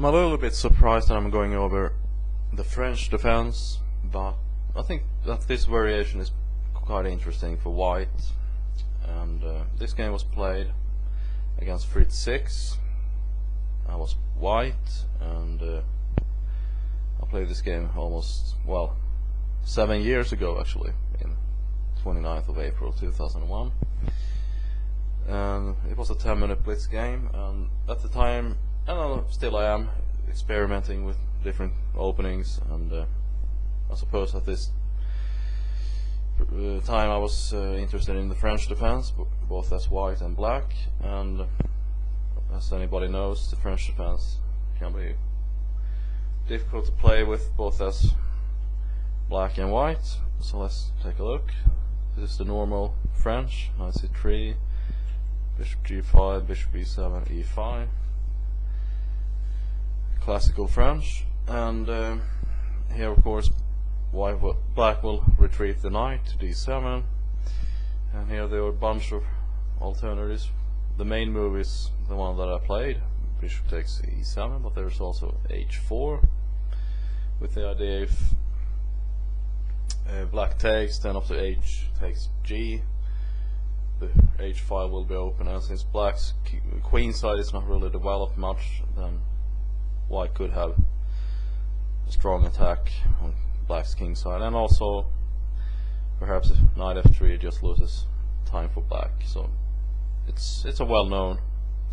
I'm a little bit surprised that I'm going over the French defense, but I think that this variation is quite interesting for white. And this game was played against Fritz 6. I was white, and I played this game almost, well, 7 years ago actually, in 29th of April 2001. And it was a 10-minute blitz game, and at the time, and still I am, experimenting with different openings, and I suppose at this time I was interested in the French defense, both as white and black, and as anybody knows, the French defense can be difficult to play with both as black and white. So let's take a look. This is the normal French, knight c3, bishop g5, bishop e7, e5, classical French. And here of course black will retrieve the knight to d7, and here there are a bunch of alternatives. The main move is the one that I played, bishop takes e7, but there's also h4, with the idea if black takes, then after h takes g, the h file will be open, and since black's queen side is not really developed much, then white could have a strong attack on black's king side, and also perhaps if knight f3 just loses time for black. So it's a well-known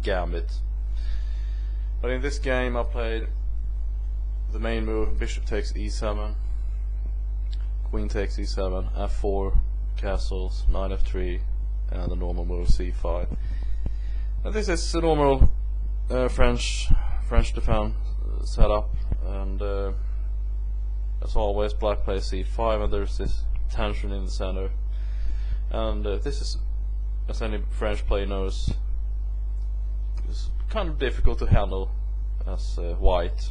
gambit. But in this game I played the main move, bishop takes e7, queen takes e7, f4, castles, knight f3, and the normal move c5. And this is a normal French defense setup, and as always black plays c5, and there's this tension in the center, and this is, as any French player knows, is kind of difficult to handle as white,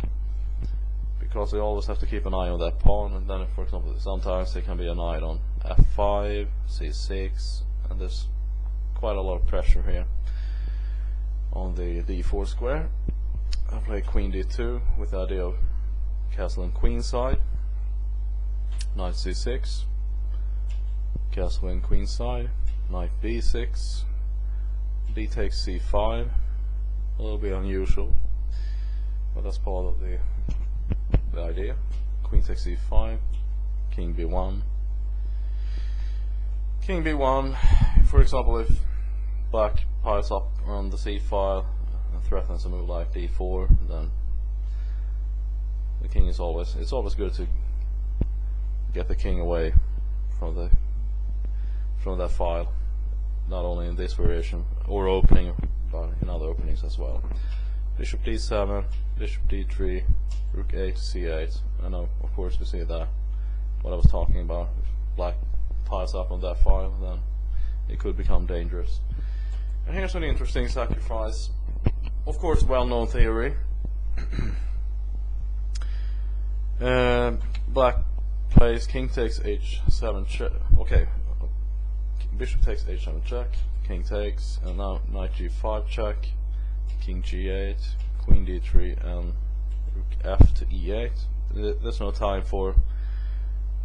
because they always have to keep an eye on that pawn, and then for example sometimes there can be a knight on f5, c6, and there's quite a lot of pressure here on the d4 square. I play queen d2 with the idea of castle and queen side, knight c6, castle and queen side, knight b6, d takes c5, a little bit unusual, but that's part of the idea. Queen takes e5, king b1, king b1. For example, if black piles up on the c file and threatens a move like d4, then the king is always, it's always good to get the king away from that file, not only in this variation or opening, but in other openings as well. Bishop d7, bishop d3, rook a to c8. I know, of course, we see that what I was talking about. If black piles up on that file, then it could become dangerous. And here's an interesting sacrifice. Of course, well-known theory. Black plays king takes h7 check. Okay, bishop takes h7 check, king takes, and now knight g5 check, king g8, queen d3, and rook f to e8. There's no time for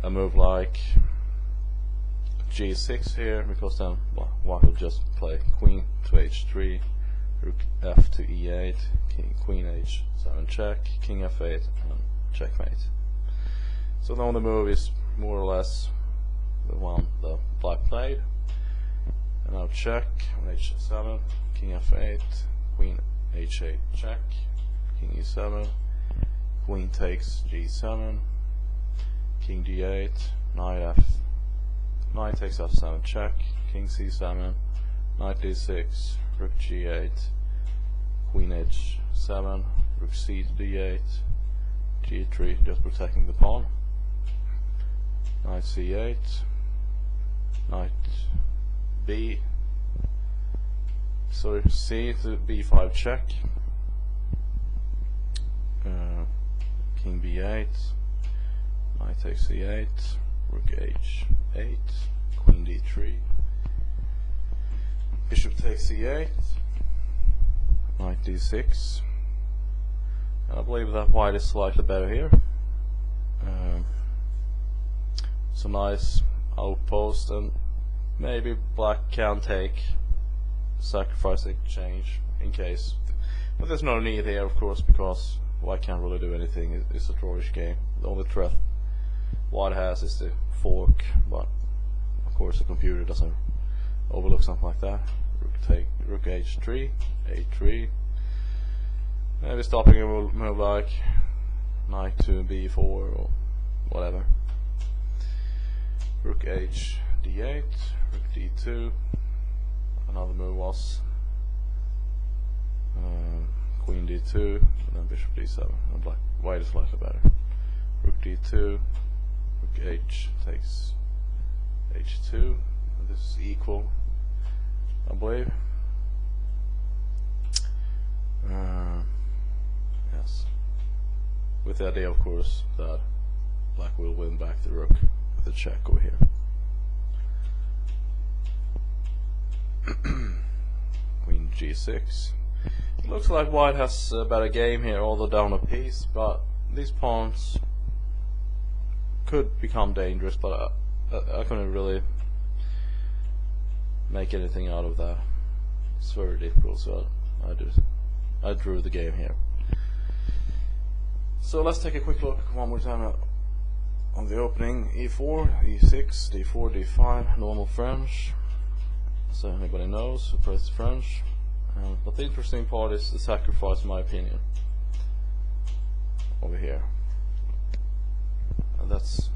a move like g6 here, because then white will just play queen to h3, rook f to e8, queen h7 check, king f8, and checkmate. So the only move is more or less the one that black played. And now check on h7, king f8, queen h8 check, king e7, queen takes g7, king d8, knight takes f7 check, king c7, knight d6, rook g8, queen h7, rook c to d8, g3, just protecting the pawn, knight c8, knight c to b5 check, king b8, knight takes c8, rook h8, queen d3, bishop takes c8, knight d6, and I believe that white is slightly better here. Some nice outpost, and maybe black can take sacrifice exchange in case. But there's no need here, of course, because white can't really do anything. It's a drawish game. The only threat white has is the fork, but of course the computer doesn't overlook something like that. Rook h3, a3. Maybe stopping a move like knight to b4 or whatever. Rook h d8, rook d2. Another move was queen d2, and then bishop d7. And white is slightly better. Rook d2, rook h takes h2. And this is equal, I believe. Yes. With the idea, of course, that black will win back the rook with a check over here. Queen g6. It looks like white has a better game here, although down a piece, but these pawns could become dangerous, but I couldn't really make anything out of that. It's very difficult, so I drew the game here. So let's take a quick look one more time on the opening. e4, e6, d4, d5, normal French. So anybody knows who plays French. But the interesting part is the sacrifice, in my opinion, over here. And that's,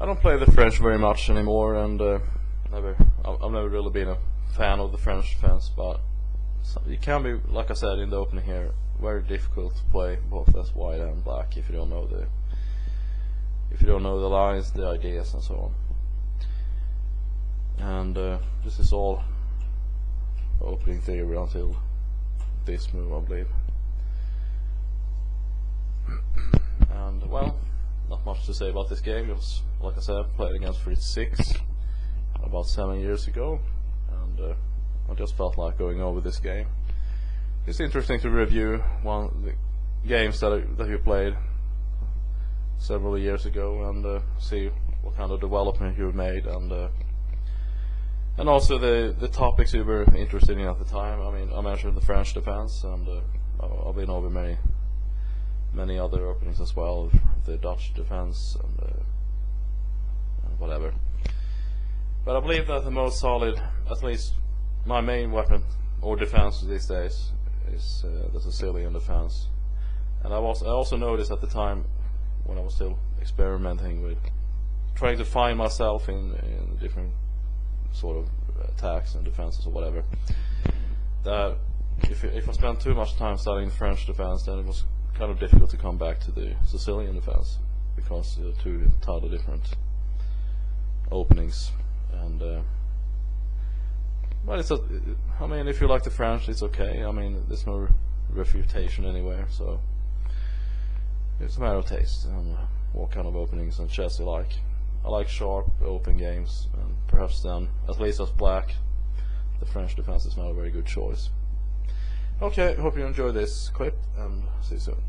I don't play the French very much anymore, and I've never really been a fan of the French defense, but it can be, like I said in the opening here, very difficult to play both as white and black if you don't know the lines, the ideas, and so on. And this is all opening theory until this move, I believe. And well, not much to say about this game. It was, like I said, played against Fritz 6 about 7 years ago, and I just felt like going over this game. It's interesting to review one of the games that you played several years ago, and see what kind of development you made, and also the topics you were interested in at the time. I mean, I mentioned the French defense, and I've been over many other openings as well, the Dutch defense and whatever. But I believe that the most solid, at least my main weapon or defense these days, is the Sicilian defense. And I also noticed at the time, when I was still experimenting with trying to find myself in different sort of attacks and defenses or whatever, that if I spent too much time studying French defense, then it was kind of difficult to come back to the Sicilian defense, because they're two entirely different openings. And but it's I mean, if you like the French, it's okay. I mean, there's no refutation anywhere, so it's a matter of taste and what kind of openings and chess you like. I like sharp, open games, and perhaps then, at least as black, the French defense is not a very good choice. Okay, hope you enjoyed this clip, and see you soon.